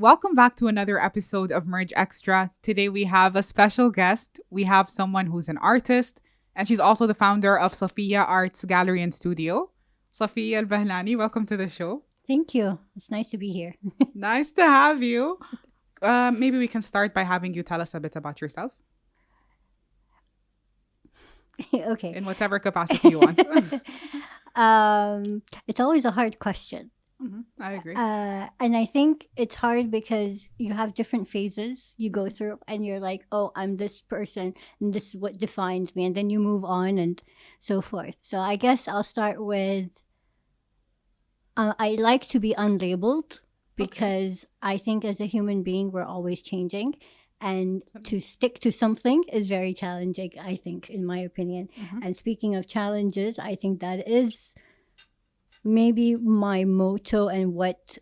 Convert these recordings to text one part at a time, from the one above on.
Welcome back to another episode of Merge Extra. Today we have a special guest. We have someone who's an artist, and she's also the founder of Safiya Arts Gallery and Studio. Safiya Al Bahlani, welcome to the show. Thank you. It's nice to be here. Nice to have you. Maybe we can start by having you tell us a bit about yourself Okay. in whatever capacity you want. It's always a hard question. I agree. And I think it's hard because you have different phases you go through, and you're like, oh, I'm this person, and this is what defines me. And then you move on and so forth. So I guess I'll start with I like to be unlabeled because I think as a human being, we're always changing. And to stick to something is very challenging, I think, in my opinion. And speaking of challenges, I think that is maybe my motto and what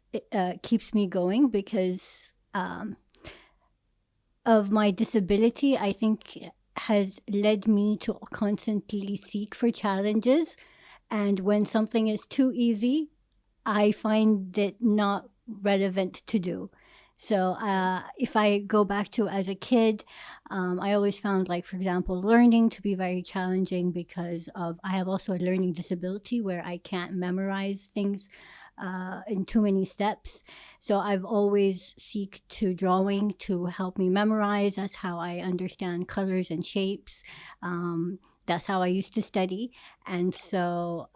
keeps me going because of my disability, I think has led me to constantly seek for challenges. And when something is too easy, I find it not relevant to do. So if I go back to as a kid, I always found, like, for example, learning to be very challenging because of I have also a learning disability where I can't memorize things in too many steps. So I've always seek to drawing to help me memorize. That's how I understand colors and shapes. That's how I used to study. And so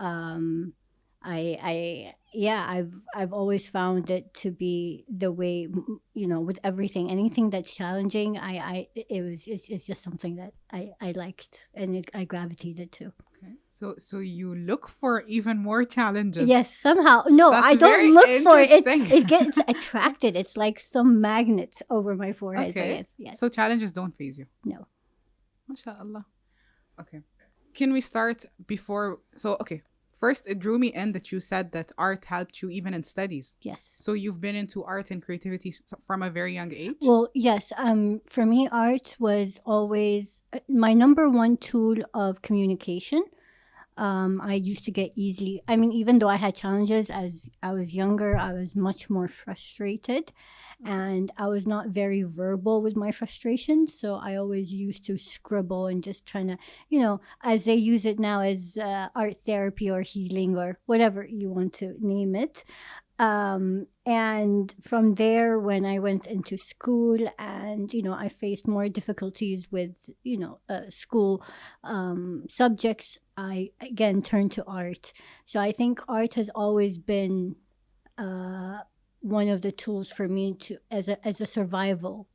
I've always found it to be the way, with everything, anything that's challenging, it's just something that I liked and I gravitated to. Okay. So you look for even more challenges. Yes, somehow. No, That's I very don't look for it. interesting. It gets attracted. It's like some magnets over my forehead. Okay. Yes. So challenges don't phase you. No. MashaAllah. Okay. Can we start before? So, okay. First, it drew me in that you said that art helped you even in studies. Yes. So you've been into art and creativity from a very young age? Well, yes. For me, art was always my number one tool of communication. I used to get easily, even though I had challenges as I was younger, I was much more frustrated and I was not very verbal with my frustration. So I always used to scribble and just trying to, as they use it now as art therapy or healing or whatever you want to name it. And from there, when I went into school and, I faced more difficulties with, school subjects, I again turned to art. So I think art has always been one of the tools for me to as a survival.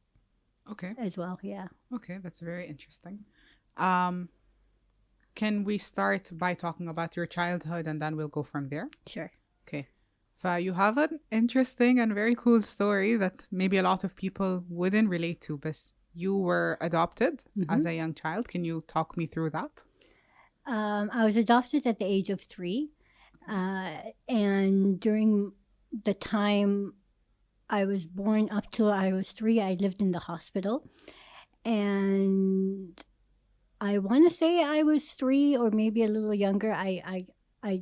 Okay. As well, yeah. Okay, that's very interesting. Can we start by talking about your childhood and then we'll go from there? Sure. Okay. You have an interesting and very cool story that maybe a lot of people wouldn't relate to, but you were adopted as a young child. Can you talk me through that? I was adopted at the age of 3. And during the time I was born up till I was 3, I lived in the hospital. And I want to say I was 3 or maybe a little younger. I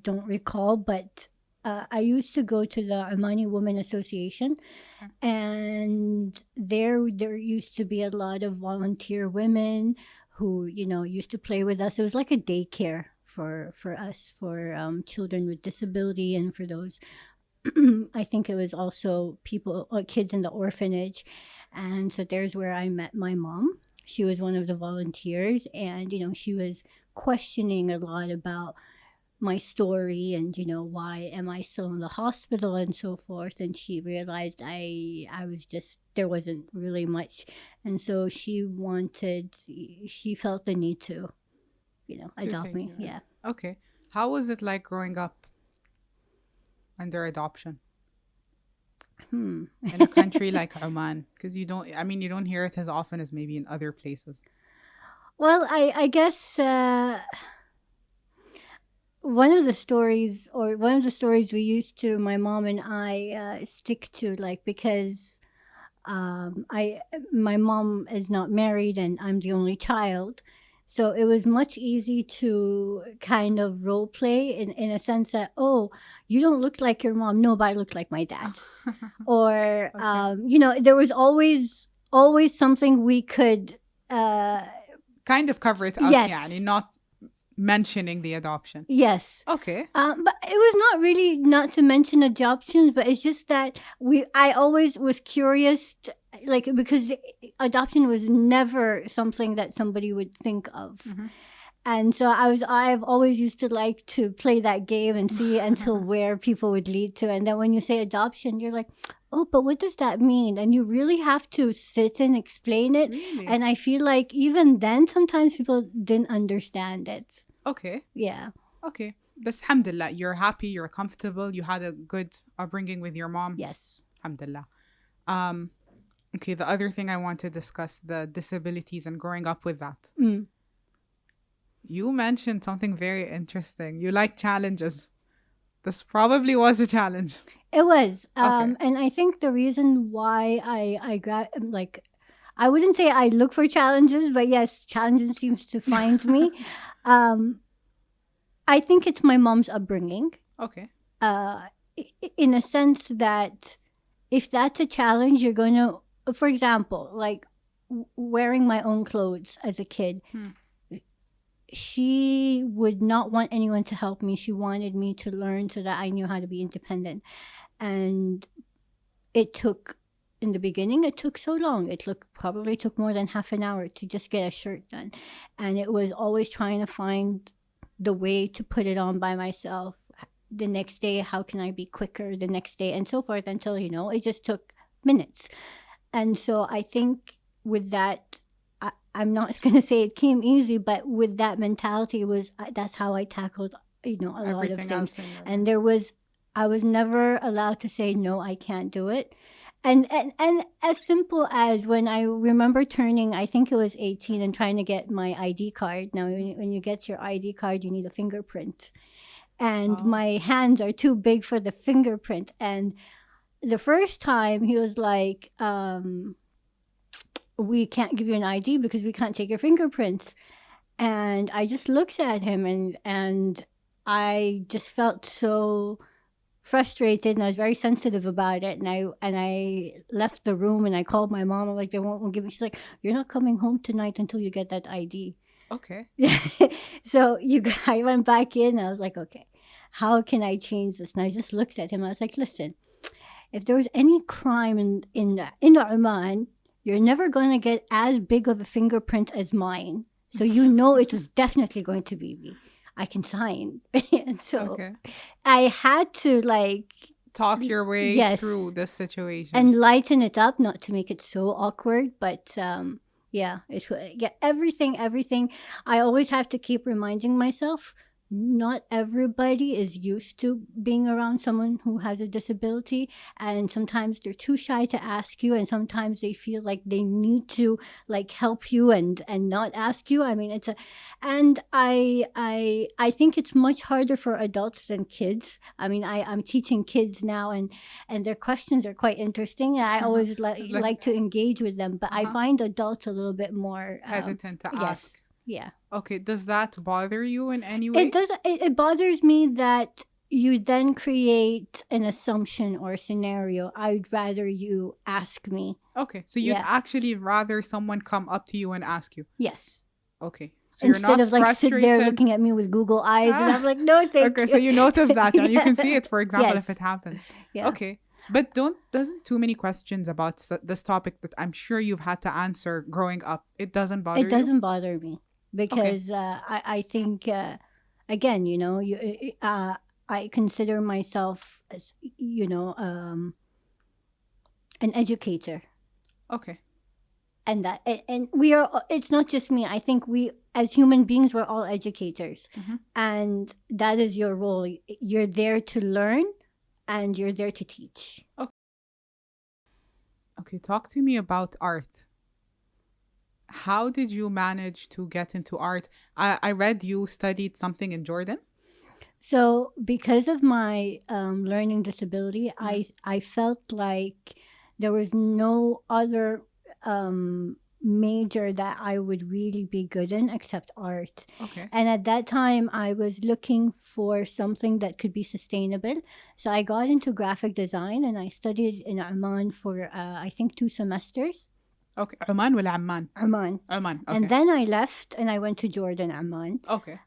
don't recall, but I used to go to the Omani Women Association, and there used to be a lot of volunteer women who used to play with us. It was like a daycare for us, for children with disability, and for those I think it was also kids in the orphanage. And so there's where I met my mom. She was one of the volunteers, and she was questioning a lot about my story and why am I still in the hospital and so forth. And she realized I was just, there wasn't really much, and so she felt the need to adopt me. Yeah. Okay. How was it like growing up under adoption in a country like Oman? Because you don't hear it as often as maybe in other places. Well, I guess one of the stories we used to, my mom and I stick to, like, because my mom is not married and I'm the only child. So it was much easy to kind of role play in a sense that, oh, you don't look like your mom. No, but I look like my dad. Or, there was always something we could, kind of cover it up, yes. يعني, not mentioning the adoption. Yes. Okay. But it was not really not to mention adoptions, but it's just that I always was curious, because adoption was never something that somebody would think of. And so I've always used to like to play that game and see until where people would lead to. And then when you say adoption, you're like, oh, but what does that mean? And you really have to sit and explain it. Really? And I feel like even then, sometimes people didn't understand it. Okay. Yeah. Okay. But alhamdulillah, you're happy, you're comfortable, you had a good upbringing with your mom. Yes. Alhamdulillah. Okay, the other thing I want to discuss, the disabilities and growing up with that. You mentioned something very interesting. You like challenges. This probably was a challenge. It was. Okay. And I think the reason why I got, I wouldn't say I look for challenges, but yes, challenges seems to find me. I think it's my mom's upbringing. Okay. In a sense that if that's a challenge, you're going to, for example, like wearing my own clothes as a kid. She would not want anyone to help me. She wanted me to learn so that I knew how to be independent. And in the beginning, it took so long. It probably took more than half an hour to just get a shirt done. And it was always trying to find the way to put it on by myself. The next day, how can I be quicker the next day, and so forth, until, it just took minutes. And so I think with that, I'm not going to say it came easy, but with that mentality that's how I tackled, a lot of things. And I was never allowed to say, no, I can't do it. And as simple as when I remember turning, I think it was 18, and trying to get my ID card. Now, when you get your ID card, you need a fingerprint. And my hands are too big for the fingerprint. And the first time he was like, we can't give you an ID because we can't take your fingerprints. And I just looked at him and I just felt so frustrated, and I was very sensitive about it. And I left the room, and I called my mom. I'm like, they won't give me. She's like, you're not coming home tonight until you get that ID. Okay. So I went back in. I was like, okay, how can I change this? And I just looked at him. I was like, listen, if there was any crime in Oman, you're never going to get as big of a fingerprint as mine. So it was definitely going to be me. I can sign. And so I had to talk your way through this situation. And lighten it up, not to make it so awkward, but everything. I always have to keep reminding myself, not everybody is used to being around someone who has a disability, and sometimes they're too shy to ask you, and sometimes they feel like they need to help you and not ask you. I mean, I think it's much harder for adults than kids. I mean, I'm teaching kids now, and their questions are quite interesting, and I always like to engage with them, but I find adults a little bit more hesitant to ask. Yeah. Okay. Does that bother you in any way? It does. It bothers me that you then create an assumption or a scenario. I'd rather you ask me. Okay. So you'd actually rather someone come up to you and ask you? Yes. Okay. So instead of sit there looking at me with Google eyes, and I'm like, no, thank you. Okay. So you notice that, and you can see it, for example, if it happens. Yeah. Okay. But doesn't too many questions about this topic that I'm sure you've had to answer growing up, it doesn't bother you? It doesn't bother me. Because I think, again, I consider myself as, an educator. Okay. And it's not just me. I think we, as human beings, we're all educators. And that is your role. You're there to learn, and you're there to teach. Okay, talk to me about art. How did you manage to get into art? I read you studied something in Jordan. So because of my learning disability, I felt like there was no other major that I would really be good in except art. Okay. And at that time, I was looking for something that could be sustainable. So I got into graphic design and I studied in Oman for, I think, 2 semesters. Okay. عمان ولا عمان؟ Oman. عمان. Okay. And then I left and I went to Jordan, Amman. Okay.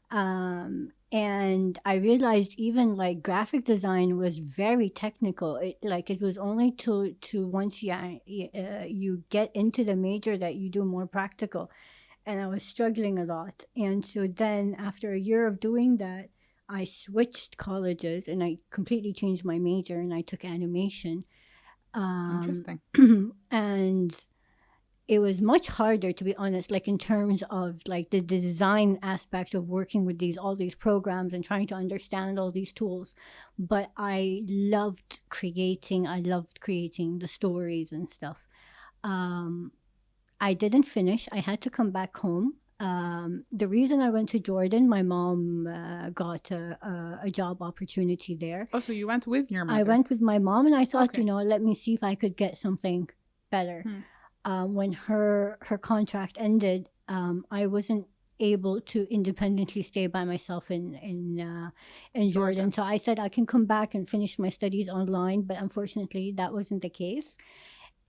And I realized even like graphic design was very technical. It was only to once you get into the major that you do more practical. And I was struggling a lot. And so then after a year of doing that, I switched colleges and I completely changed my major and I took animation. Interesting. And it was much harder, to be honest, like in terms of like the design aspect of working with all these programs and trying to understand all these tools. But I loved creating the stories and stuff. I didn't finish. I had to come back home. The reason I went to Jordan, my mom got a job opportunity there. Oh, so you went with your mother? I went with my mom and I thought, Okay. let me see if I could get something better. When her contract ended, I wasn't able to independently stay by myself in Jordan. So I said I can come back and finish my studies online, but unfortunately that wasn't the case.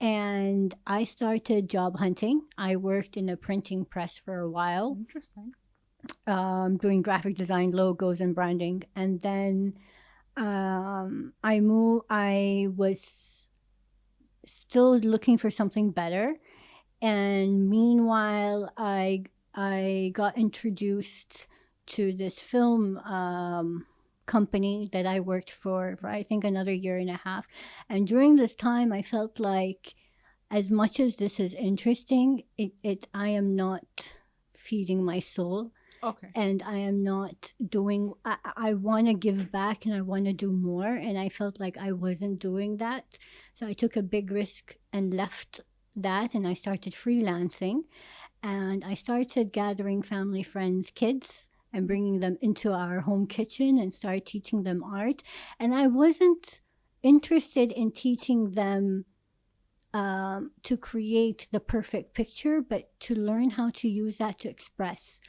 And I started job hunting. I worked in a printing press for a while. Interesting. Doing graphic design, logos, and branding. And then I was still looking for something better. And meanwhile, I got introduced to this film company that I worked for I think another year and a half. And during this time, I felt like as much as this is interesting, I am not feeding my soul. Okay. And I am not doing, I want to give back and I want to do more. And I felt like I wasn't doing that. So I took a big risk and left that and I started freelancing. And I started gathering family, friends, kids and bringing them into our home kitchen and started teaching them art. And I wasn't interested in teaching them to create the perfect picture, but to learn how to use that to express.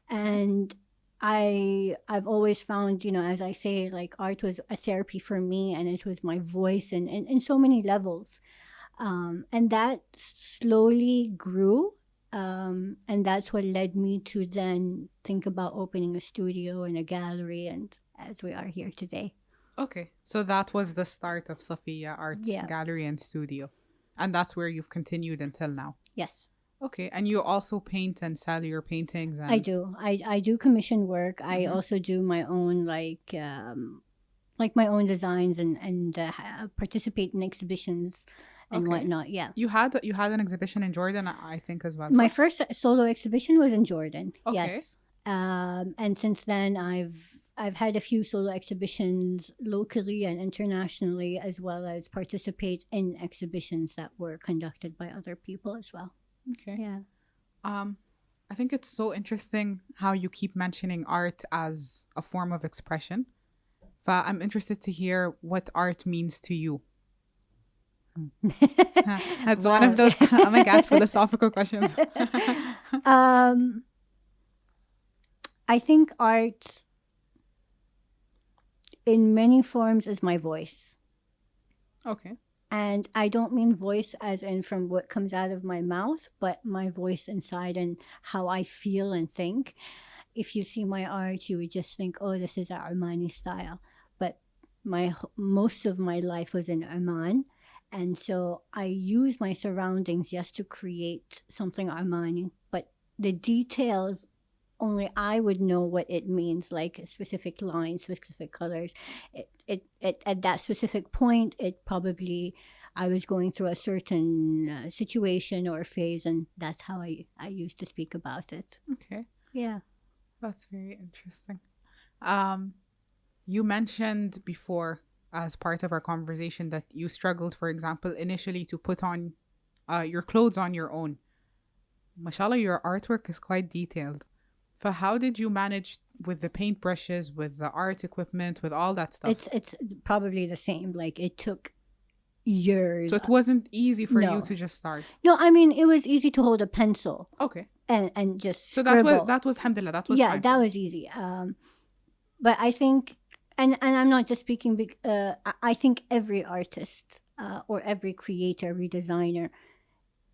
And I've always found, as I say, like art was a therapy for me and it was my voice and in so many levels. And that slowly grew. And that's what led me to then think about opening a studio and a gallery, and as we are here today. Okay, so that was the start of Safiya Arts Gallery and Studio, and that's where you've continued until now. Yes. Okay, and you also paint and sell your paintings. And... I do. I do commission work. I also do my own like my own designs and participate in exhibitions. And whatnot, yeah. You had an exhibition in Jordan, I think, as well. My first solo exhibition was in Jordan. Okay. Yes. And since then, I've had a few solo exhibitions locally and internationally, as well as participate in exhibitions that were conducted by other people as well. Okay. Yeah. I think it's so interesting how you keep mentioning art as a form of expression. I'm interested to hear what art means to you. That's one of those oh my god philosophical questions. I think art in many forms is my voice. Okay. And I don't mean voice as in from what comes out of my mouth, but my voice inside and how I feel and think. If you see my art, you would just think, oh, this is Omani style. But most of my life was in Oman. And so I use my surroundings just to create something Omani, but the details, only I would know what it means, like specific lines, specific colors. It at that specific point, I was going through a certain situation or phase, and that's how I used to speak about it. Okay. Yeah. That's very interesting. You mentioned before, as part of our conversation, that you struggled, for example, initially to put on your clothes on your own. Mashallah, your artwork is quite detailed. So how did you manage with the paintbrushes, with the art equipment, with all that stuff? It's probably the same. Like it took years. So it wasn't easy for you No. to just start. No, I mean, it was easy to hold a pencil Okay. and just So scribble. that was alhamdulillah, that was Yeah, fine. that was easy. But I think, and I'm not just speaking, I think every artist or every creator, every designer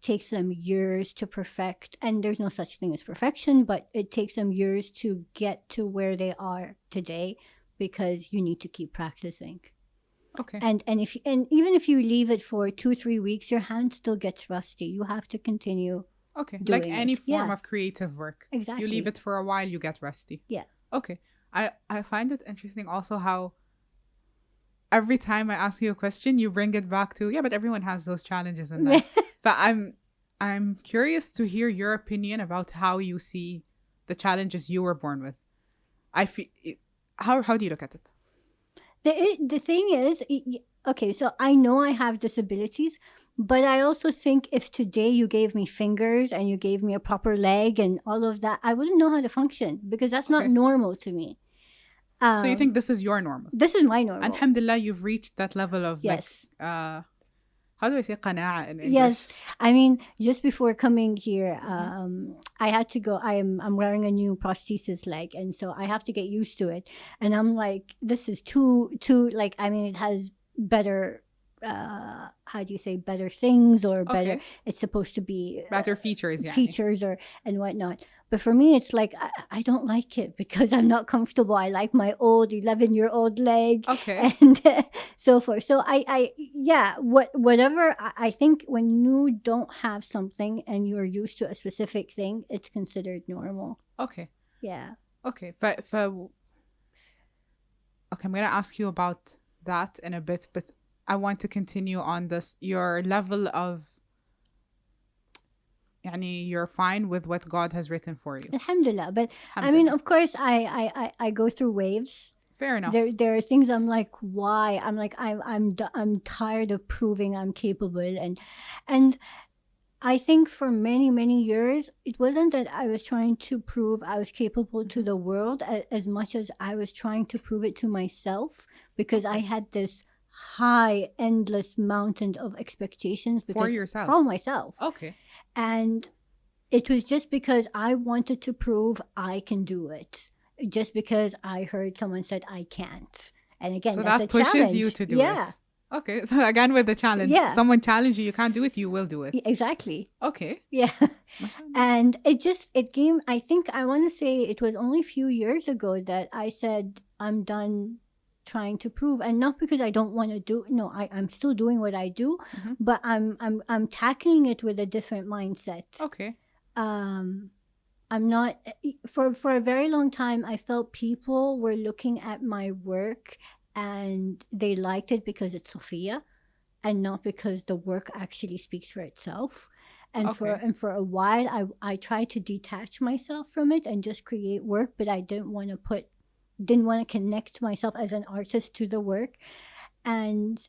takes them years to perfect. And there's no such thing as perfection, but it takes them years to get to where they are today because you need to keep practicing. Okay. And even if you leave it for 2-3 weeks, your hand still gets rusty. You have to continue. Okay. Doing Like any it. form Yeah. of creative work. Exactly. You leave it for a while, you get rusty. Yeah. Okay. I find it interesting also how every time I ask you a question, you bring it back to, yeah, but everyone has those challenges in life. But I'm curious to hear your opinion about how you see the challenges you were born with. I feel how do you look at it? The thing is, okay, so I know I have disabilities, but I also think if today you gave me fingers and you gave me a proper leg and all of that, I wouldn't know how to function because that's not Okay. normal to me. So you think this is your normal? This is my normal. Alhamdulillah, you've reached that level of Yes. like how do I say qana'a in English? Yes, I mean, just before coming here, I had to go. I'm wearing a new prosthesis leg, and so I have to get used to it. And I'm like, this is too like. I mean, it has better. How do you say better things or better? Okay. It's supposed to be Better features, yeah. features or and whatnot. But for me, it's like I don't like it because I'm not comfortable. I like my old 11-year-old leg. Okay. And so forth. So yeah, whatever. I think when you don't have something and you're used to a specific thing, it's considered normal. Okay. Yeah. Okay. Okay, I'm gonna ask you about that in a bit, but I want to continue on this. Your level of يعني you're fine with what God has written for you. Alhamdulillah. But I mean, of course, I go through waves. Fair enough. There are things I'm like, why? I'm like, I'm tired of proving I'm capable, and I think for many years it wasn't that I was trying to prove I was capable to the world as much as I was trying to prove it to myself because I had this high, endless mountain of expectations For yourself. from myself. Okay. And it was just because I wanted to prove I can do it. Just because I heard someone said I can't. And again, so that's that a pushes challenge. you to do yeah. it. Okay. So again with the challenge. Yeah. Someone challenge you can't do it, you will do it. Exactly. Okay. Yeah. And it came, I think I want to say it was only a few years ago that I said I'm done trying to prove, and not because I don't want to do. No, I'm still doing what I do, but I'm tackling it with a different mindset. Okay. I'm not for a very long time. I felt people were looking at my work and they liked it because it's Safiya, and not because the work actually speaks for itself. And for a while, I tried to detach myself from it and just create work, but I didn't want to connect myself as an artist to the work. And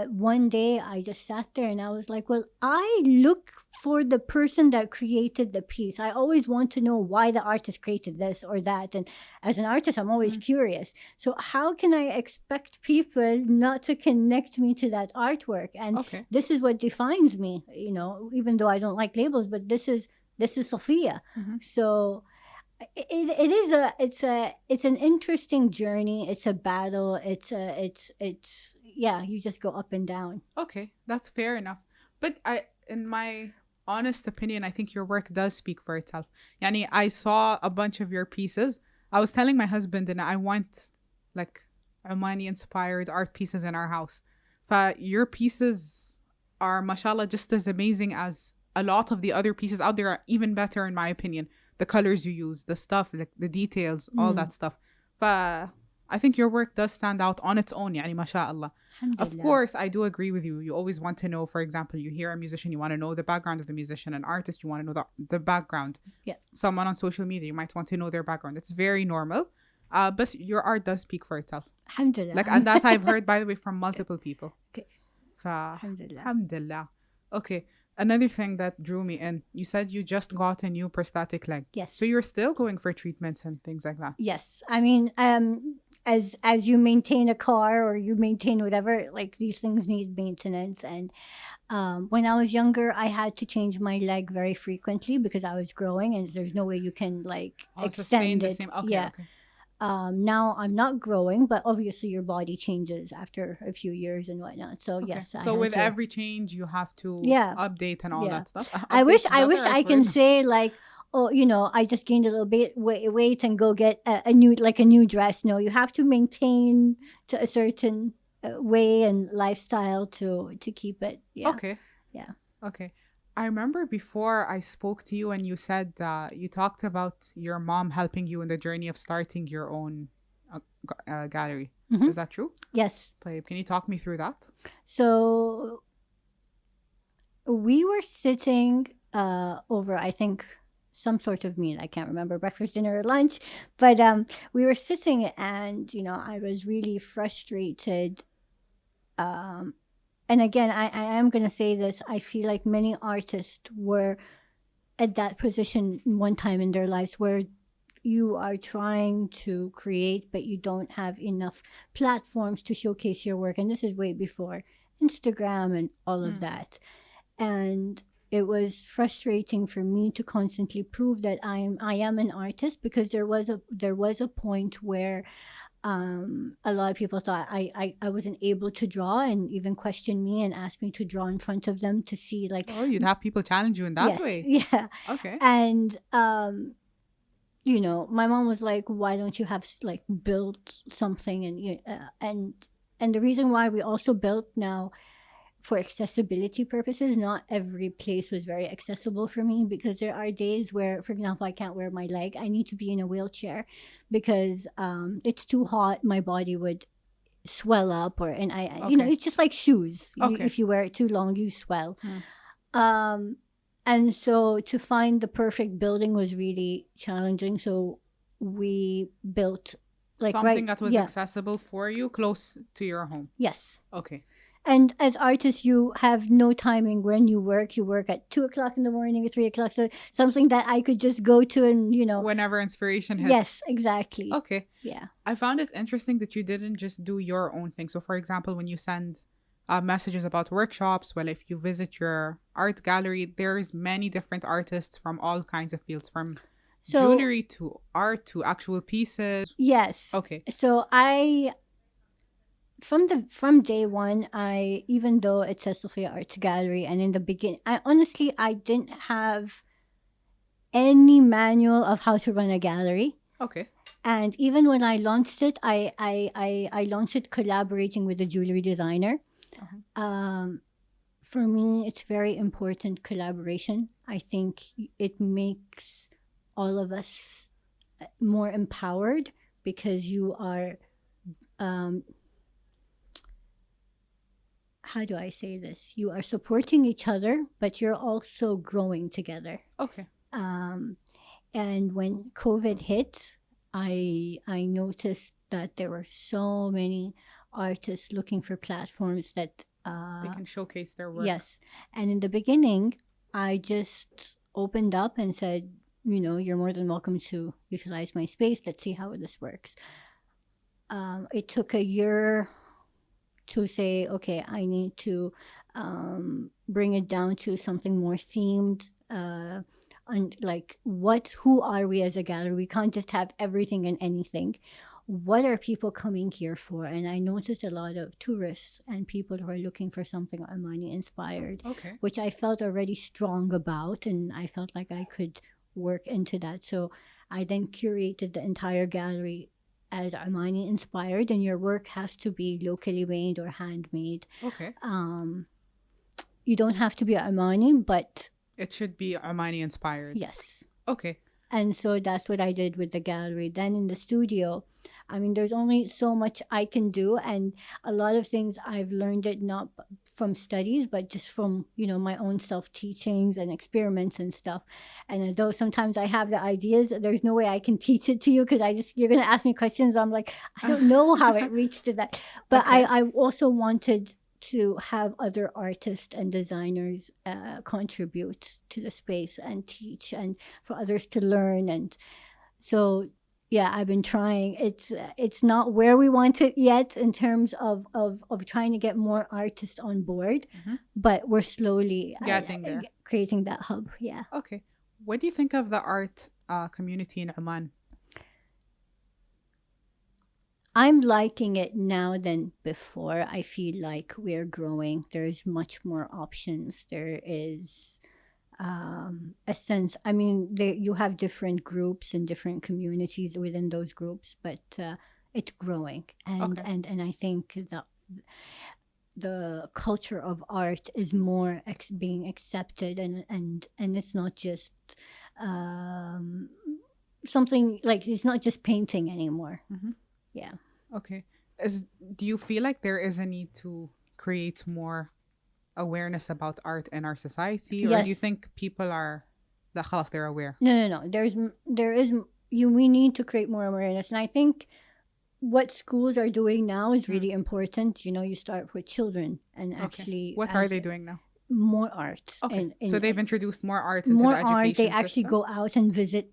one day I just sat there and I was like, well, I look for the person that created the piece. I always want to know why the artist created this or that. And as an artist, I'm always curious. So how can I expect people not to connect me to that artwork? And this is what defines me, even though I don't like labels, but this is Safiya. So it's an interesting journey. It's a battle. It's you just go up and down. Okay, that's fair enough. But in my honest opinion, I think your work does speak for itself. Yani, I saw a bunch of your pieces. I was telling my husband, and I want like Omani inspired art pieces in our house. Your pieces are, mashallah, just as amazing as a lot of the other pieces out there. Are even better in my opinion. The colors you use, the stuff, like the details, all that stuff. I think your work does stand out on its own, yani, mashallah. Of course, I do agree with you. You always want to know, for example, you hear a musician, you want to know the background of the musician. An artist, you want to know the background. Yeah. Someone on social media, you might want to know their background. It's very normal. But your art does speak for itself. Alhamdulillah. Like, and that I've heard, by the way, from multiple people. Okay. Alhamdulillah. Alhamdulillah. Okay. Another thing that drew me in, you said you just got a new prosthetic leg. Yes. So you're still going for treatments and things like that. Yes. I mean, as you maintain a car or you maintain whatever, like these things need maintenance. And when I was younger, I had to change my leg very frequently because I was growing, and there's no way you can like Oh, sustain extend the it. same. Okay, Yeah. okay. Now I'm not growing, but obviously your body changes after a few years and whatnot. So Okay. yes, I So had with to. every change, you have to Yeah, update and all yeah. that stuff. I Update, wish is I that the wish I right can word? say like, oh, I just gained a little bit weight and go get a new, like a new dress. No, you have to maintain to a certain way and lifestyle to keep it. Yeah, Okay. yeah. Okay. I remember before I spoke to you and you said you talked about your mom helping you in the journey of starting your own gallery. Hmm. Is that true? Yes. طيب, can you talk me through that? So we were sitting over, I think, some sort of meal. I can't remember, breakfast, dinner, or lunch, but we were sitting, and I was really frustrated. Um, and again, I am gonna say this. I feel like many artists were at that position one time in their lives where you are trying to create, but you don't have enough platforms to showcase your work. And this is way before Instagram and all of Mm. that. And it was frustrating for me to constantly prove that I am an artist, because there was a point where a lot of people thought I wasn't able to draw, and even questioned me and asked me to draw in front of them to see, like, Oh, you'd have people challenge you in that yes, way. yeah. Okay. And my mom was like, why don't you have like built something? And the reason why we also built now, for accessibility purposes, not every place was very accessible for me, because there are days where, for example, I can't wear my leg. I need to be in a wheelchair because it's too hot. My body would swell up, and Okay. it's just like shoes. Okay. If you wear it too long, you swell. Hmm. And so to find the perfect building was really challenging. So we built like Something that was yeah, accessible for you, close to your home. yes. Okay. And as artists, you have no timing when you work. You work at 2 o'clock in the morning or 3 o'clock. So something that I could just go to and, Whenever inspiration hits. yes, exactly. Okay. Yeah. I found it interesting that you didn't just do your own thing. So, for example, when you send messages about workshops, well, if you visit your art gallery, there's many different artists from all kinds of fields, from jewelry to art to actual pieces. Yes. Okay. So from day one, even though it says Safiya Arts Gallery, and in the beginning, I didn't have any manual of how to run a gallery. Okay. And even when I launched it, I launched it collaborating with a jewelry designer. For me, it's very important, collaboration. I think it makes all of us more empowered, because you are, how do I say this? You are supporting each other, but you're also growing together. Okay. And when COVID hit, I noticed that there were so many artists looking for platforms that They can showcase their work. yes. And in the beginning, I just opened up and said, you're more than welcome to utilize my space. Let's see how this works. It took a year to say, okay, I need to bring it down to something more themed. And like, who are we as a gallery? We can't just have everything and anything. What are people coming here for? And I noticed a lot of tourists and people who are looking for something Armani inspired, Okay. which I felt already strong about, and I felt like I could work into that. So I then curated the entire gallery as Armani inspired, and your work has to be locally made or handmade. Okay. You don't have to be Armani, but It should be Armani inspired. yes. Okay. And so that's what I did with the gallery. Then in the studio, there's only so much I can do, and a lot of things I've learned it not from studies, but just from my own self teachings and experiments and stuff. And although sometimes I have the ideas, there's no way I can teach it to you, because you're gonna ask me questions. I'm like, I don't know how it reached to that. But Okay. I also wanted to have other artists and designers contribute to the space and teach, and for others to learn. And so yeah, I've been trying. It's not where we want it yet in terms of trying to get more artists on board, but we're slowly Getting there. creating that hub. Yeah. Okay. What do you think of the art community in Oman? I'm liking it now than before. I feel like we're growing. There's much more options. There is a sense. I mean, you have different groups and different communities within those groups, but it's growing, and Okay. and I think that the culture of art is more being accepted, and it's not just um, something like it's not just painting anymore. Yeah. Okay. Do you feel like there is a need to create more awareness about art in our society, or do you Yes. think people are that خلاص they're aware? No. There is you. We need to create more awareness, and I think what schools are doing now is really important. You know, you start with children, and Okay. actually, What are they doing now? more art. Okay. And So they've introduced more art into more the education art. They actually system? go out and visit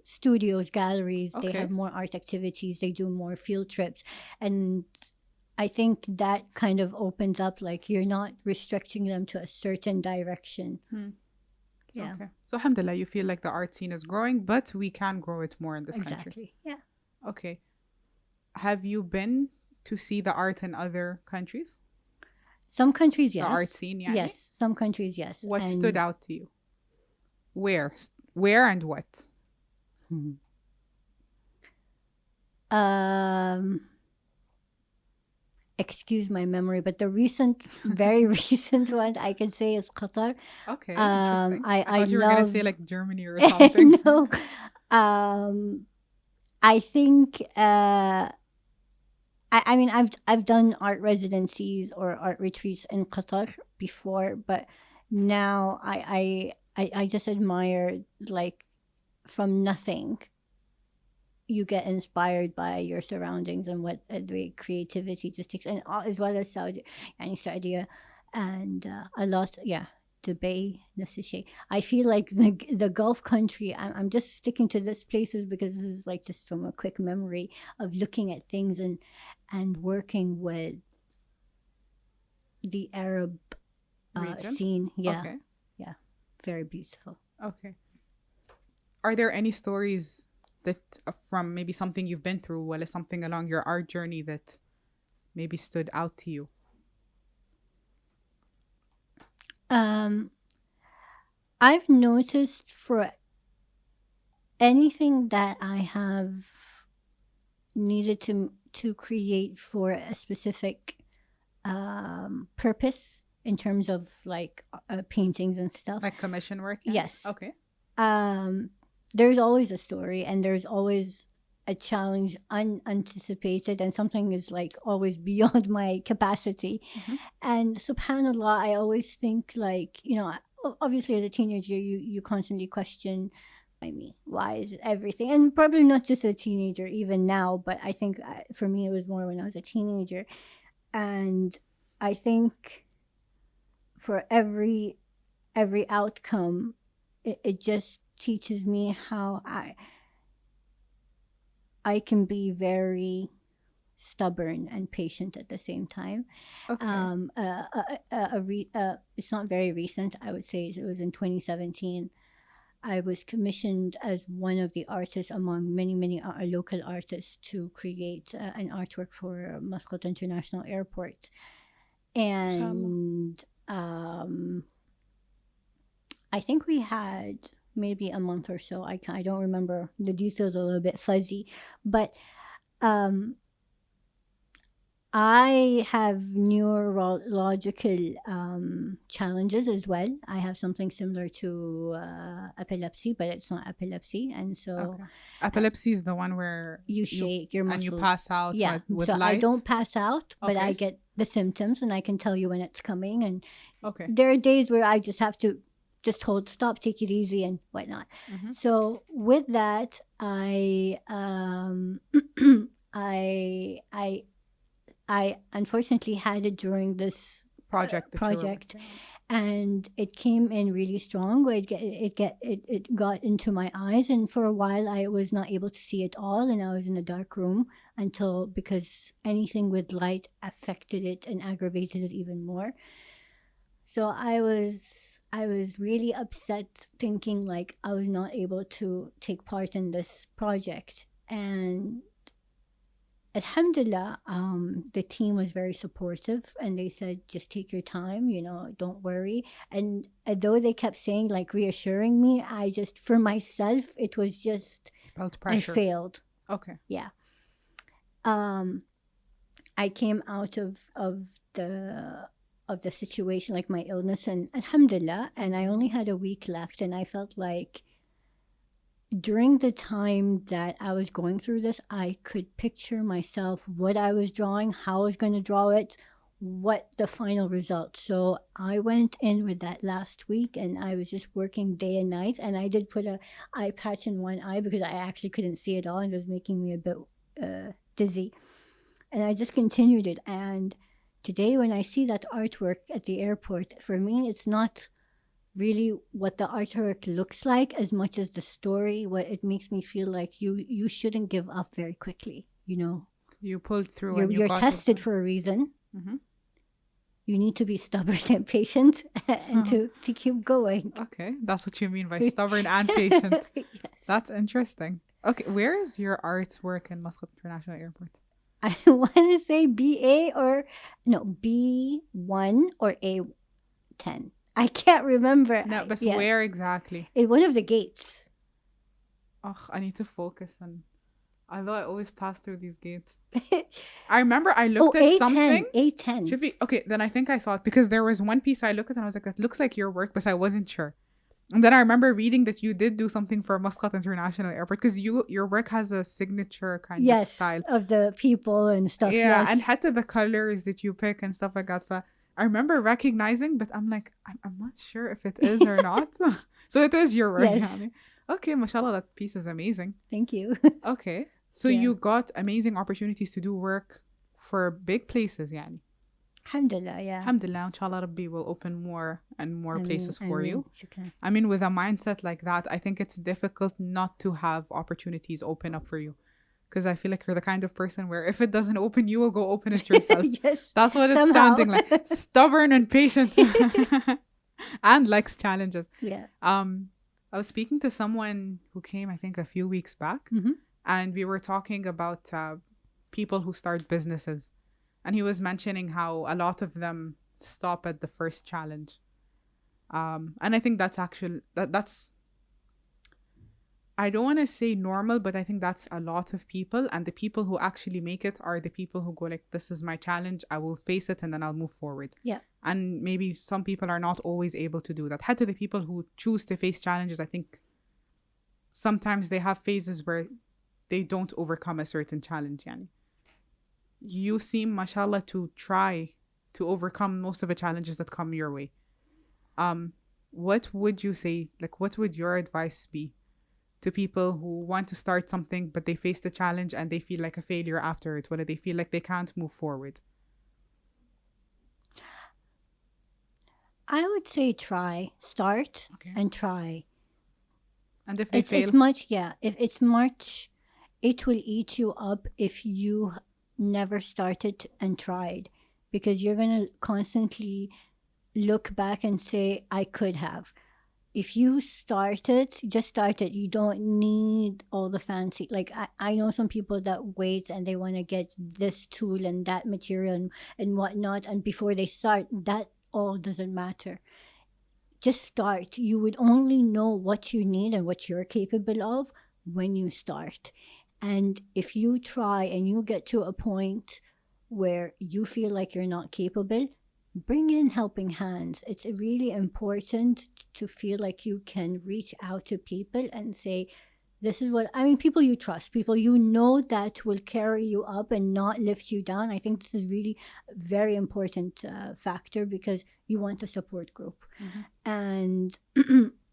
studios, galleries. They Okay. have more art activities. They do more field trips, and I think that kind of opens up. Like you're not restricting them to a certain direction. Yeah. Okay. So alhamdulillah, you feel like the art scene is growing, but we can grow it more in this country. Exactly. Yeah. Okay. Have you been to see the art in other countries? Some countries, yes. The art scene, yeah. Yes. Some countries, yes. What And stood out to you? Where? Where and what? Excuse my memory, but the recent, very recent one I can say is Qatar. Okay. Interesting. I I thought you were gonna love say like Germany or something. no. I think I mean I've done art residencies or art retreats in Qatar before, but now I just admire, like, from nothing you get inspired by your surroundings and what the creativity just takes, and as well as Saudi and a lot, yeah. Dubai, نفس الشيء. I feel like the Gulf country. I'm just sticking to this places because this is like just from a quick memory of looking at things and working with the Arab Region? scene. Yeah, Okay. yeah, very beautiful. Okay. Are there any stories that from maybe something you've been through, or something along your art journey that maybe stood out to you? I've noticed for anything that I have needed to create for a specific purpose in terms of like paintings and stuff. Like commission work? Yeah? Yes. Okay. There's always a story, and there's always a challenge unanticipated, and something is like always beyond my capacity. And subhanallah, I always think, like, you know, obviously as a teenager you constantly question, I mean, why is everything, and probably not just a teenager, even now, but I think for me it was more when I was a teenager. And I think for every outcome, it just teaches me how I can be very stubborn and patient at the same time. Okay. It's not very recent. I would say it was in 2017. I was commissioned as one of the artists among many local artists to create an artwork for Muscat International Airport. And I think we had maybe a month or so. I don't remember. The details are a little bit fuzzy, but I have neurological challenges as well. I have something similar to epilepsy, but it's not epilepsy, and so Okay. Epilepsy is the one where you shake your muscles and you pass out. Yeah, with so light. I don't pass out, but I Okay. get the symptoms, and I can tell you when it's coming. And Okay. there are days where I just have to just hold, stop, take it easy, and whatnot. So with that, I I unfortunately had it during this Project. That you were project, working on. and it came in really strong. It got into my eyes, and for a while I was not able to see it all, and I was in a dark room until, because anything with light affected it and aggravated it even more. So I was really upset, thinking like I was not able to take part in this project. And Alhamdulillah, the team was very supportive, and they said, just take your time, don't worry. And though they kept saying, like, reassuring me, I just, for myself, it was just, Felt I pressure. failed. Okay. Yeah. I came out of the situation, like my illness, and Alhamdulillah, and I only had a week left, and I felt like during the time that I was going through this, I could picture myself what I was drawing, how I was going to draw it, what the final result. So I went in with that last week, and I was just working day and night. And I did put a eye patch in one eye because I actually couldn't see it all, and it was making me a bit dizzy. And I just continued it. And today, when I see that artwork at the airport, for me, it's not really what the artwork looks like as much as the story. What it makes me feel like, you shouldn't give up very quickly. You pulled through. You're tested for a reason. Mm-hmm. You need to be stubborn and patient, and to keep going. Okay, that's what you mean by stubborn and patient. Yes. That's interesting. Okay, where is your artwork in Muscat International Airport? I want to say B1 or A10. I can't remember. No, but Yeah. where exactly? In one of the gates. Oh, I need to focus on. Although I always pass through these gates. I remember I looked at A10. something. A10. Should be okay. Then I think I saw it because there was one piece I looked at and I was like, "That looks like your work," but I wasn't sure. And then I remember reading that you did do something for Muscat International Airport because your work has a signature kind of style of the people and stuff. Yeah, yes. and حتى the colors that you pick and stuff like that. I remember recognizing, but I'm like, I'm not sure if it is or not. So it is your work. Yes. Yani. Okay, mashallah, that piece is amazing. Thank you. Okay, so Yeah. you got amazing opportunities to do work for big places, yani. Alhamdulillah, yeah. Alhamdulillah, inshallah Rabbi will open more and more places for you. Shukran. I mean, with a mindset like that, I think it's difficult not to have opportunities open up for you. Because I feel like you're the kind of person where if it doesn't open, you will go open it yourself. Yes. That's what it's Somehow. sounding like. Stubborn and patient. And likes challenges. Yeah. I was speaking to someone who came, I think, a few weeks back. Mm-hmm. And we were talking about people who start businesses. And he was mentioning how a lot of them stop at the first challenge. And I think that's actually, that's, I don't want to say normal, but I think that's a lot of people. And the people who actually make it are the people who go like, this is my challenge. I will face it and then I'll move forward. Yeah. And maybe some people are not always able to do that. Hatta the people who choose to face challenges, I think sometimes they have phases where they don't overcome a certain challenge. Yani. You seem, mashallah, to try to overcome most of the challenges that come your way. What would you say, like, what would your advice be to people who want to start something, but they face the challenge and they feel like a failure after it, whether they feel like they can't move forward? I would say start and try. And if they fail? If it's much, it will eat you up if you never started and tried, because you're going to constantly look back and say, I could have. If you started, just start it. You don't need all the fancy. Like, I know some people that wait and they want to get this tool and that material and whatnot. And before they start, that all doesn't matter. Just start. You would only know what you need and what you're capable of when you start. And if you try and you get to a point where you feel like you're not capable, bring in helping hands. It's really important to feel like you can reach out to people and say, this is what, I mean, people you trust, people you know that will carry you up and not lift you down. I think this is really a very important factor, because you want a support group. Mm-hmm. And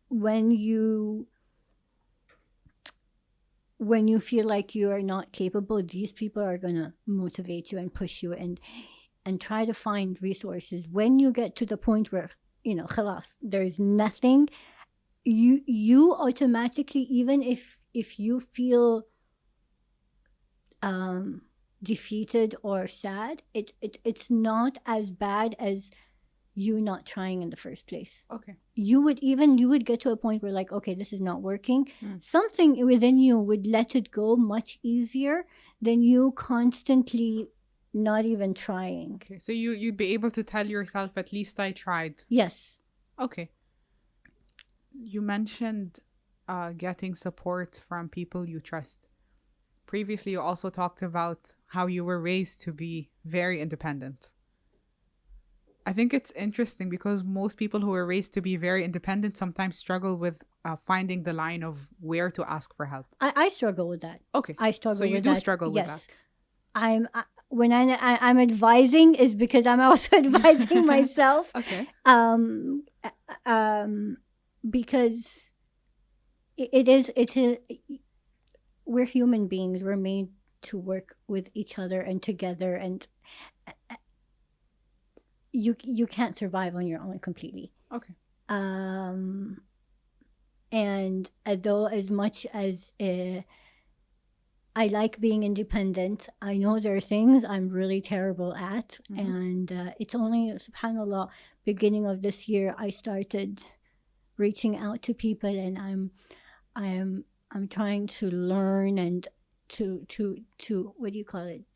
when you feel like you are not capable, these people are going to motivate you and push you and try to find resources. When you get to the point where khalas, there's nothing. You automatically, even if you feel defeated or sad, it's not as bad as you not trying in the first place. Okay. You would get to a point where, like, okay, this is not working. Something within you would let it go much easier than you constantly not even trying. Okay. So you'd be able to tell yourself, at least I tried. Yes. Okay. You mentioned getting support from people you trust. Previously, you also talked about how you were raised to be very independent. I think it's interesting because most people who are raised to be very independent sometimes struggle with finding the line of where to ask for help. I struggle with that. Okay. I struggle So you with do that. struggle with Yes. that. When I'm advising is because I'm also advising myself. Okay. Because we're human beings. We're made to work with each other and together, and you can't survive on your own completely. Okay. And although as much as I like being independent, I know there are things I'm really terrible at. And it's only, subhanAllah, beginning of this year, I started reaching out to people, and I'm trying to learn and to what do you call it?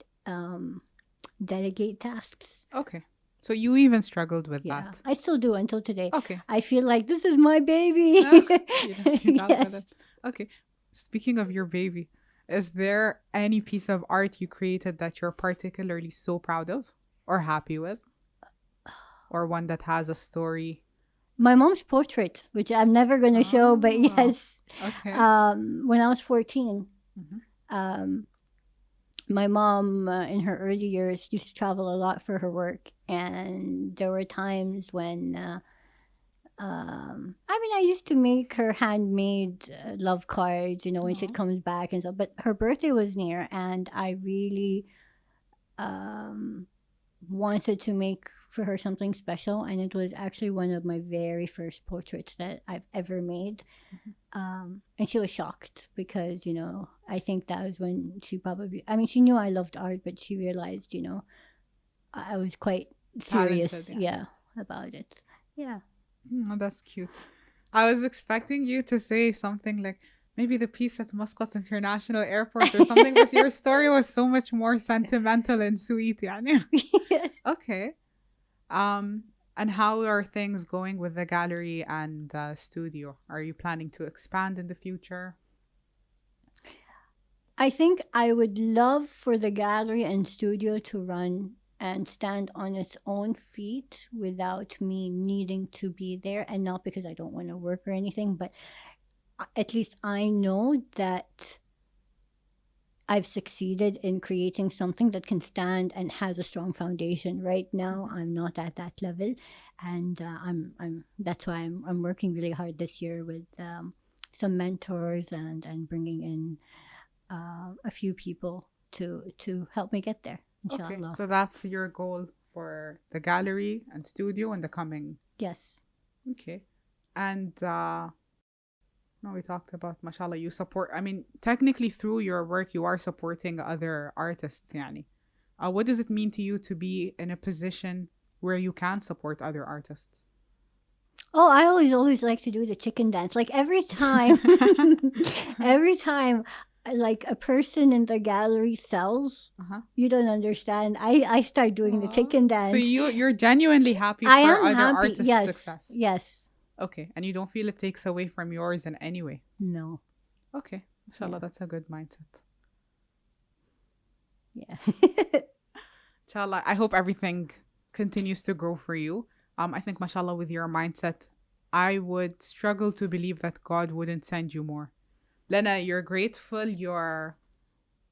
Delegate tasks. Okay. So you even struggled with Yeah, that. I still do until today. Okay. I feel like this is my baby. Yes. Okay. Speaking of your baby, is there any piece of art you created that you're particularly so proud of or happy with? Or one that has a story? My mom's portrait, which I'm never going to show, but yes. Okay. When I was 14, my mom, in her early years, used to travel a lot for her work. And there were times when, I used to make her handmade love cards, when she comes back and stuff. But her birthday was near, and I really wanted to make for her something special. And it was actually one of my very first portraits that I've ever made. And she was shocked because, I think that was when she probably, she knew I loved art, but she realized, I was quite serious, talented, about it. Yeah. Oh, that's cute. I was expecting you to say something like maybe the piece at Muscat International Airport or something, but your story was so much more sentimental and sweet. Yani. Yes. Okay. And how are things going with the gallery and studio? Are you planning to expand in the future? I think I would love for the gallery and studio to run and stand on its own feet without me needing to be there, and not because I don't want to work or anything, but at least I know that I've succeeded in creating something that can stand and has a strong foundation. Right now, I'm not at that level, and that's why I'm working really hard this year with some mentors and bringing in a few people to help me get there. Inshallah. Okay, so that's your goal for the gallery and studio in the coming. Yes. Okay, and no, we talked about, mashallah, you support, technically through your work, you are supporting other artists, yani. What does it mean to you to be in a position where you can support other artists? Oh, I always like to do the chicken dance. Like every time, like a person in the gallery sells, you don't understand. I start doing the chicken dance. So you're genuinely happy for other artists' success. Yes. Okay, and you don't feel it takes away from yours in any way? No. Okay, mashallah, that's a good mindset. Yeah. Inshallah, I hope everything continues to grow for you. I think, mashallah, with your mindset, I would struggle to believe that God wouldn't send you more. Lena, you're grateful, you're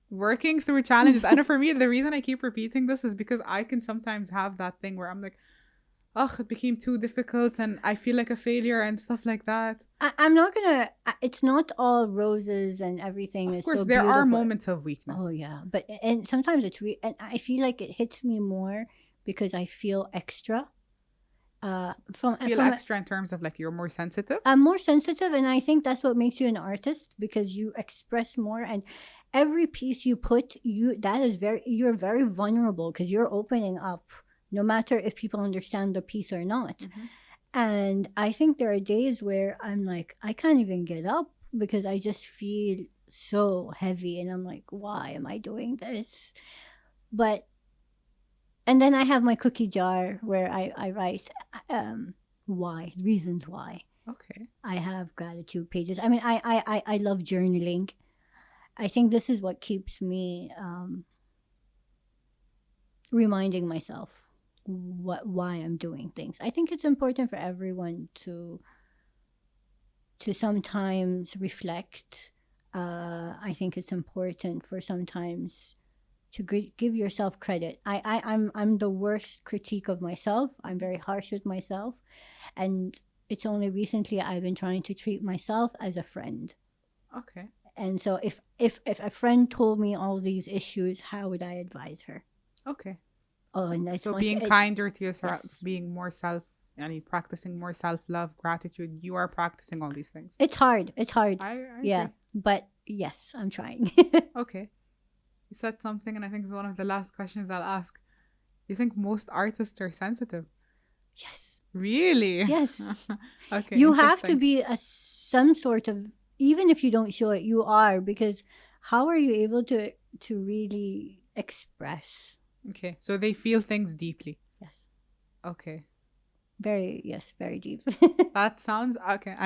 working through challenges. And for me, the reason I keep repeating this is because I can sometimes have that thing where I'm like, it became too difficult and I feel like a failure and stuff like that. I'm not gonna, it's not all roses and everything is so beautiful. Of course, there are moments of weakness. Oh yeah, and sometimes and I feel like it hits me more because I feel extra. Feel extra in terms of like you're more sensitive? I'm more sensitive, and I think that's what makes you an artist, because you express more, and every piece you put, you're very vulnerable because you're opening up, no matter if people understand the piece or not. Mhm. And I think there are days where I'm like, I can't even get up because I just feel so heavy, and I'm like, why am I doing this? But and then I have my cookie jar where I write reasons why. Okay. I have gratitude pages. I mean, I love journaling. I think this is what keeps me reminding myself why I'm doing things. I think it's important for everyone to sometimes reflect. I think it's important for sometimes to give yourself credit. I'm the worst critique of myself. I'm very harsh with myself, and it's only recently I've been trying to treat myself as a friend. Okay. And so if a friend told me all these issues, how would I advise her? Okay. Oh, and that's So much being kinder to yourself, yes. being more practicing more self-love, gratitude, you are practicing all these things. It's hard. It's hard. I Yeah. agree. But yes, I'm trying. Okay. You said something, and I think it's one of the last questions I'll ask. You think most artists are sensitive? Yes. Really? Yes. Okay. You have to interesting. be some sort of, even if you don't show it, you are, because how are you able to really express? Okay. So they feel things deeply. Yes. Okay. Very deep. That sounds okay.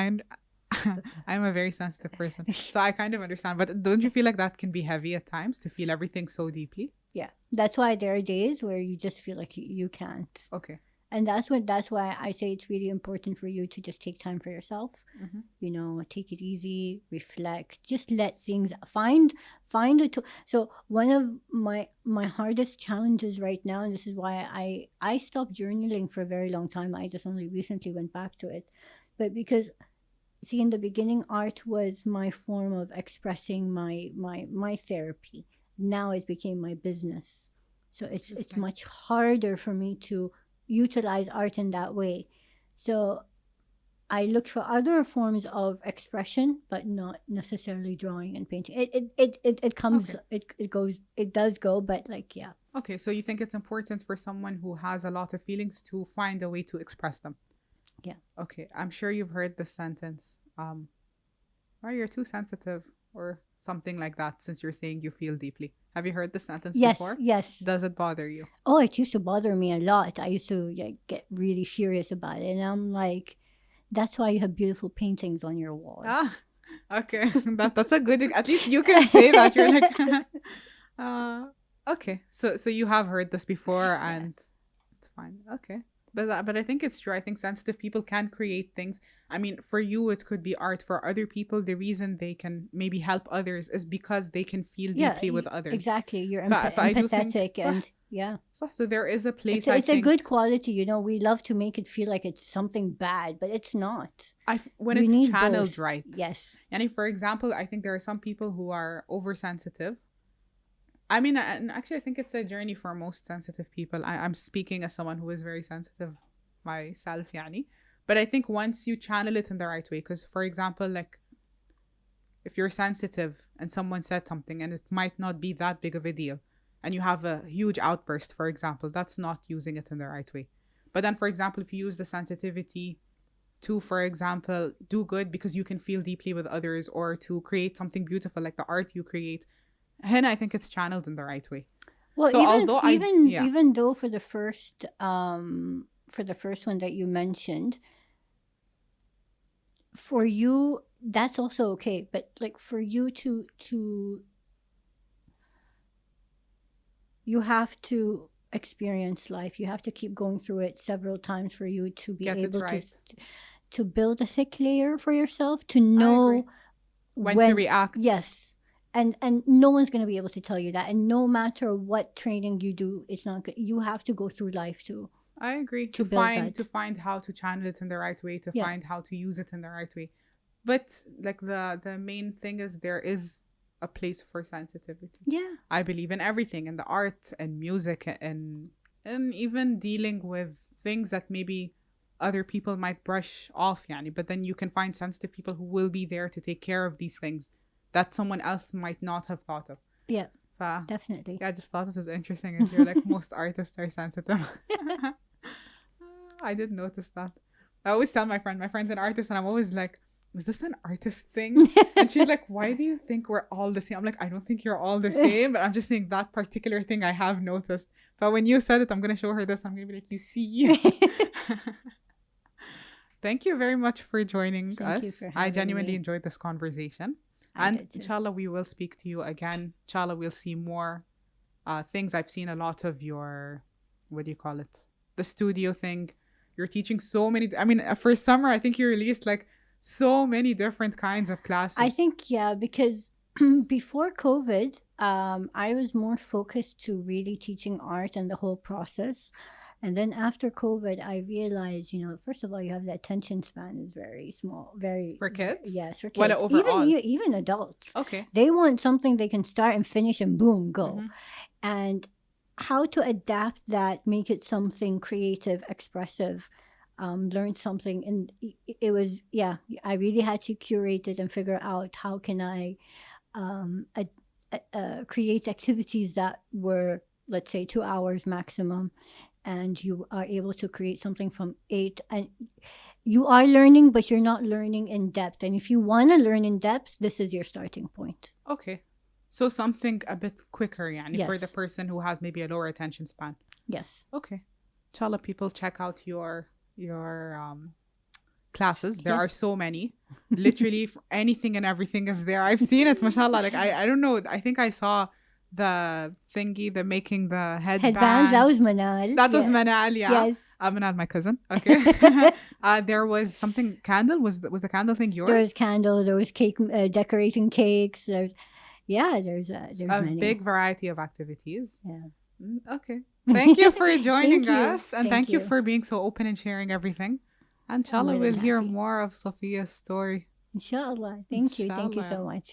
I'm a very sensitive person, so I kind of understand. But don't you feel like that can be heavy at times to feel everything so deeply? Yeah. That's why there are days where you just feel like you can't. Okay. And that's why I say it's really important for you to just take time for yourself. Mm-hmm. You know, take it easy, reflect, just let things find a tool. So one of my hardest challenges right now, and this is why I stopped journaling for a very long time. I just only recently went back to it, but because see, in the beginning, art was my form of expressing my therapy. Now it became my business, so it's Interesting. much harder for me to utilize art in that way. So I looked for other forms of expression, but not necessarily drawing and painting. It comes, Okay. it goes, it does go, but like, yeah. Okay, so you think it's important for someone who has a lot of feelings to find a way to express them? Yeah. Okay, I'm sure you've heard this sentence. Oh, you're too sensitive, or something like that, since you're saying you feel deeply. Have you heard this sentence Yes, before? yes. Does it bother you? Oh, it used to bother me a lot. I used to get really furious about it, and I'm like, that's why you have beautiful paintings on your wall. Ah, okay. That's a good. At least you can say that. You're like, okay. So you have heard this before, and it's fine. Okay. But I think it's true. I think sensitive people can create things. I mean, for you, it could be art. For other people, the reason they can maybe help others is because they can feel deeply with others. Exactly. You're I do think, empathetic, and yeah. So there is a place. It's a good quality. You know, we love to make it feel like it's something bad, but it's not. When We it's need channeled both. right. Yes. And for example, I think there are some people who are oversensitive. I mean, and actually, I think it's a journey for most sensitive people. I'm speaking as someone who is very sensitive myself, yani. But I think once you channel it in the right way, because for example, like if you're sensitive and someone said something and it might not be that big of a deal, and you have a huge outburst, for example, that's not using it in the right way. But then, for example, if you use the sensitivity to, for example, do good because you can feel deeply with others, or to create something beautiful like the art you create, then I think it's channeled in the right way. Well, So even though for the first one that you mentioned, for you that's also okay, but like for you to you have to experience life. You have to keep going through it several times for you to be able to build a thick layer for yourself, to know when to react. Yes. And no one's going to be able to tell you that. And no matter what training you do, it's not good. You have to go through life too. I agree. To find how to channel it in the right way, to find how to use it in the right way. But like the main thing is there is a place for sensitivity. Yeah. I believe in everything, in the art and music, and even dealing with things that maybe other people might brush off, yani, but then you can find sensitive people who will be there to take care of these things that someone else might not have thought of. Yeah, Fa- definitely. yeah, I just thought it was interesting. If you're like, most artists are sensitive. I did notice that. I always tell my friend's an artist, and I'm always like, is this an artist thing? And she's like, why do you think we're all the same? I'm like, I don't think you're all the same, but I'm just saying that particular thing I have noticed. But when you said it, I'm going to show her this. I'm going to be like, you see. Thank you very much for joining Thank you us. for I having genuinely me. enjoyed this conversation. I And did too. inshallah, we will speak to you again. Inshallah, we'll see more things. I've seen a lot of your, what do you call it? The studio thing. You're teaching so many. I mean, for summer, I think you released like so many different kinds of classes. I think, yeah, because before COVID, I was more focused to really teaching art and the whole process. And then after COVID, I realized, first of all, you have the attention span is very small, very For kids? Yes, for Well, kids. overall. Even adults. Okay. They want something they can start and finish and boom, go. Mhm. And how to adapt that, make it something creative, expressive, learn something. And it was, yeah, I really had to curate it and figure out how can I create activities that were, let's say, 2 hours maximum. And you are able to create something from 8. And you are learning, but you're not learning in depth. And if you want to learn in depth, this is your starting point. Okay. So something a bit quicker, yani, for the Yes. person who has maybe a lower attention span. Yes. Okay. Inshallah, people check out your classes. There are Yes. so many. Literally anything and everything is there. I've seen it, mashallah. Like I don't know. I think I saw the thingy, the making the Headbands, that was Manal. That was Yeah. Manal, yeah. Yes. Manal, my cousin. Okay. There was something candle. Was the candle thing yours? There was candle, there was cake, decorating cakes. There's a many. big variety of activities. Yeah. Okay. Thank you for joining Thank you. us. And thank you for being so open and sharing everything. And inshallah, more we'll than hear happy. more of Safiya's story. Inshallah. Thank you. Thank you so Inshallah. much.